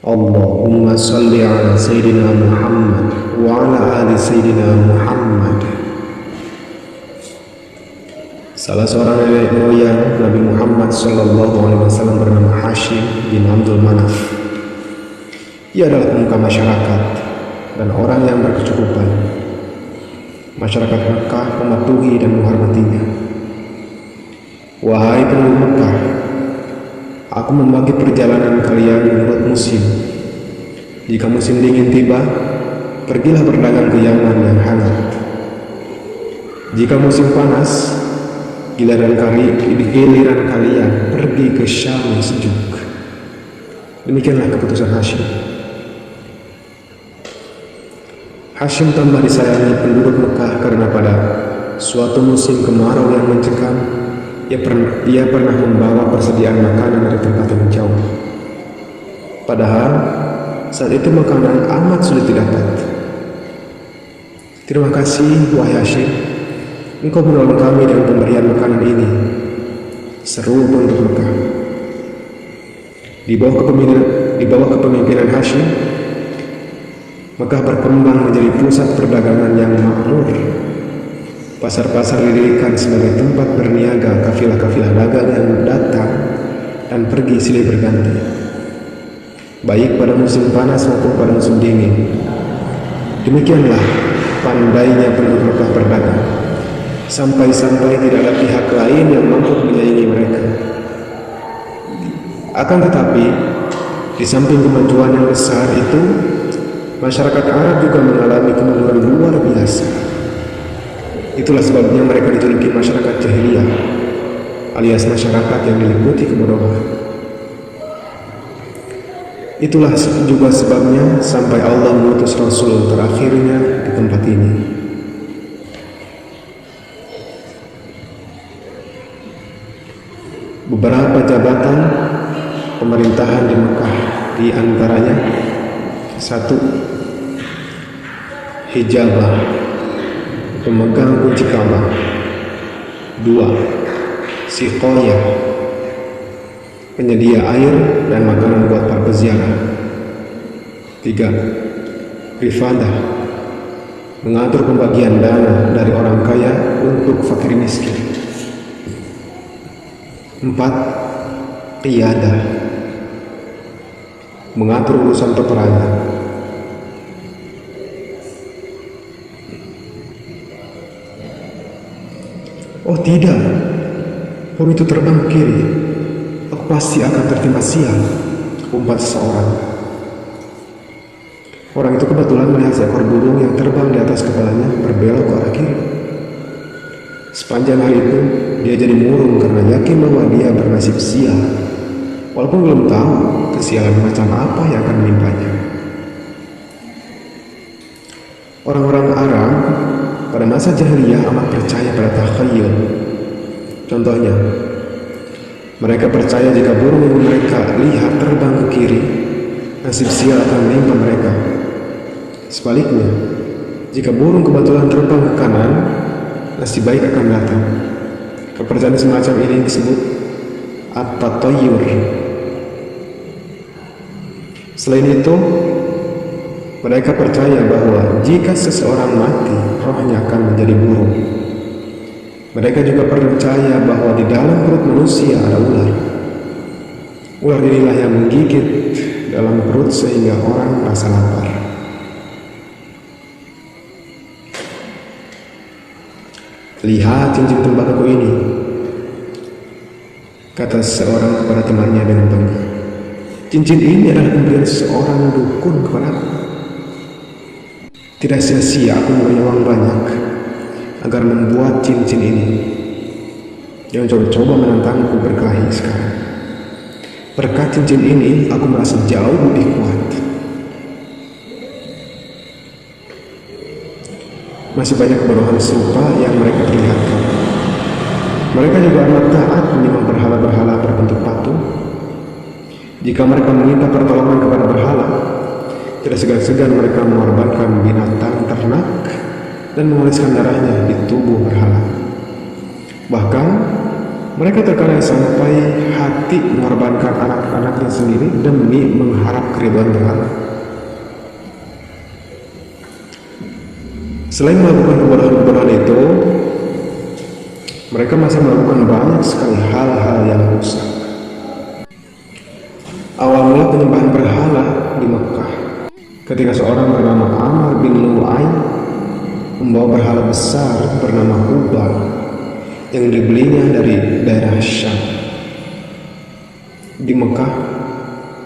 Allahumma salli ala Sayyidina Muhammad wa ala ali Sayyidina Muhammad. Salah seorang nenek moyang Nabi Muhammad SAW bernama Hashim bin Abdul Manaf. Ia adalah pemuka masyarakat dan orang yang berkecukupan. Masyarakat Mekah mematuhi dan menghormatinya. Wahai penduduk Mekah, aku membagi perjalanan kalian menurut musim. Jika musim dingin tiba, pergilah berdagang ke Yaman yang hangat. Jika musim panas, giliran kalian pergi ke Syam yang sejuk. Demikianlah keputusan Hashim. Hashim tambah disayangi penduduk Mekah karena pada suatu musim kemarau yang mencekam, ia pernah membawa persediaan makanan dari tempat yang jauh. Padahal saat itu makanan amat sulit didapat. Terima kasih wahai Hashim, engkau menolong kami dengan pemberian makanan ini, seru penduduk Mekah. Di bawah kepemimpinan Hashim, Mekah berkembang menjadi pusat perdagangan yang makmur. Pasar-pasar didirikan sebagai tempat berniaga kafilah-kafilah dagang yang datang dan pergi silih berganti, baik pada musim panas maupun pada musim dingin. Demikianlah pandainya penduduk Mekah berdagang, sampai-sampai tidak ada pihak lain yang mampu menyaingi mereka. Akan tetapi, di samping kemajuan yang besar itu, masyarakat Arab juga mengalami kemunduran luar biasa. Itulah sebabnya mereka dijuluki masyarakat jahiliyah, alias masyarakat yang diliputi kebodohan. Itulah juga sebabnya sampai Allah mengutus Rasul terakhirnya di tempat ini. Beberapa jabatan pemerintahan di Mekah, di antaranya: 1. Hijabah, pemegang kunci Ka'bah. 2. Siqoyah, penyedia air dan makanan buat para peziarah. 3. Rifadah, mengatur pembagian dana dari orang kaya untuk fakir miskin. 4. Qiyadah, mengatur urusan peperangan. Oh tidak, burung itu terbang ke kiri. Aku pasti akan tertimpa sial, umpat seseorang. Orang itu kebetulan melihat seekor burung yang terbang di atas kepalanya berbelok ke arah kiri. Sepanjang hari itu, dia jadi murung karena yakin bahwa dia bernasib sial, walaupun belum tahu kesialan macam apa yang akan menimpanya. Orang-orang Arab pada masa jahiliyah amat percaya pada takhayyul. Contohnya, mereka percaya jika burung yang mereka lihat terbang ke kiri, nasib sial akan menimpa mereka. Sebaliknya, jika burung kebetulan terbang ke kanan, nasib baik akan datang. Kepercayaan semacam ini disebut at-tatayyur. Selain itu, mereka percaya bahwa jika seseorang mati, rohnya akan menjadi burung. Mereka juga percaya bahwa di dalam perut manusia ada ular. Ular inilah yang menggigit dalam perut sehingga orang merasa lapar. Lihat cincin tembakau ini, kata seorang kepada temannya dengan bangga. Cincin ini adalah pemberian seorang dukun kepadaku. Tidak sia-sia aku memberi uang banyak agar membuat cincin ini. Jangan coba-coba menantangku berkelahi sekarang. Berkat cincin ini, aku merasa jauh lebih kuat. Masih banyak kebodohan serupa yang mereka perlihatkan. Mereka juga amat taat menyembah berhala-berhala berbentuk patung. Jika mereka meminta pertolongan kepada berhala, tidak segan-segan mereka mengorbankan binatang ternak dan mengoleskan darahnya di tubuh berhala. Bahkan mereka terkadang sampai hati mengorbankan anak-anaknya sendiri demi mengharap keridhaan berhala. Selain melakukan kebodohan-kebodohan itu, mereka masih melakukan banyak sekali hal-hal yang rusak. Awal mula penyembahan berhala di Mekah ketika seorang bernama Amr bin Lu'ay membawa berhala besar bernama Hubal yang dibelinya dari daerah Syam. Di Mekah,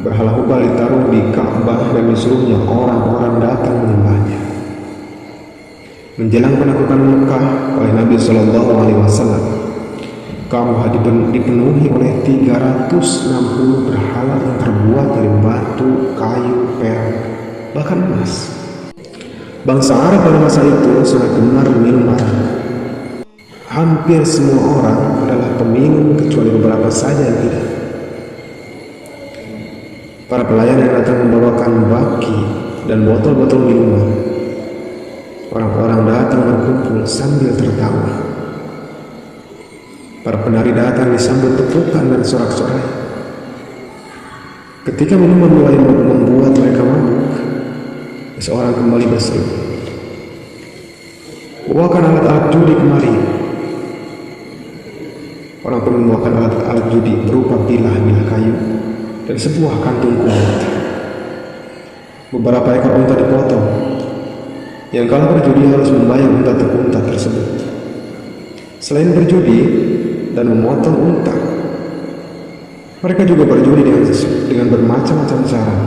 berhala Hubal ditaruh di Ka'bah dan disuruhnya orang-orang datang menyembahnya. Menjelang penaklukan Mekah oleh Nabi Shallallahu Alaihi Wasallam, Ka'bah dipenuhi oleh 360 berhala yang terbuat dari batu, kayu, perak, bahkan emas. Bangsa Arab pada masa itu sangat gemar minum arak. Hampir semua orang adalah peminum kecuali beberapa saja yang tidak. Para pelayan yang datang membawakan baki dan botol-botol minuman. Orang-orang datang berkumpul sambil tertawa. Para penari datang disambut tepukan dan sorak-sorai. Ketika minuman mulai membuat mereka mabuk, seorang kembali berseru, "Bawakan alat-alat judi kemari." Orang pun membawakan alat-alat judi berupa bilah-bilah kayu dan sebuah kantung kulit. Beberapa ekor unta dipotong. Yang kalah berjudi harus membayar unta tersebut. Selain berjudi dan memotong unta, mereka juga berjudi dengan bermacam-macam cara.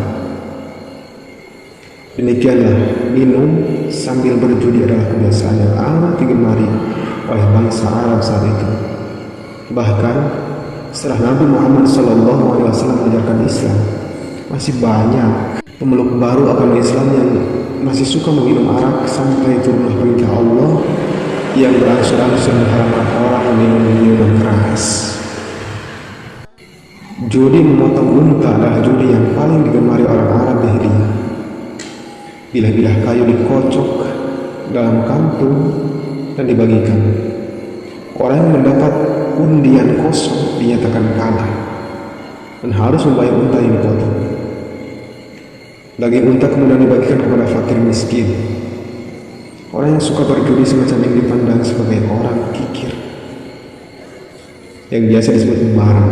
Demikianlah minum sambil berjudi adalah kebiasaan yang amat digemari oleh bangsa Arab saat itu. Bahkan setelah Nabi Muhammad SAW mengajarkan Islam, masih banyak pemeluk baru agama Islam yang masih suka meminum arak sampai turunlah perintah Allah yang berangsur-angsur mengharamkan orang minum minuman keras. Judi memotong unta adalah judi yang paling digemari orang Arab jahiliyah. Bilah-bilah kayu dikocok dalam kantung dan dibagikan. Orang yang mendapat undian kosong dinyatakan kalah dan harus membayar unta yang dipotong. Daging unta kemudian dibagikan kepada fakir miskin. Orang yang suka berjudi semacam ini dipandang sebagai orang kikir, yang biasa disebut barang.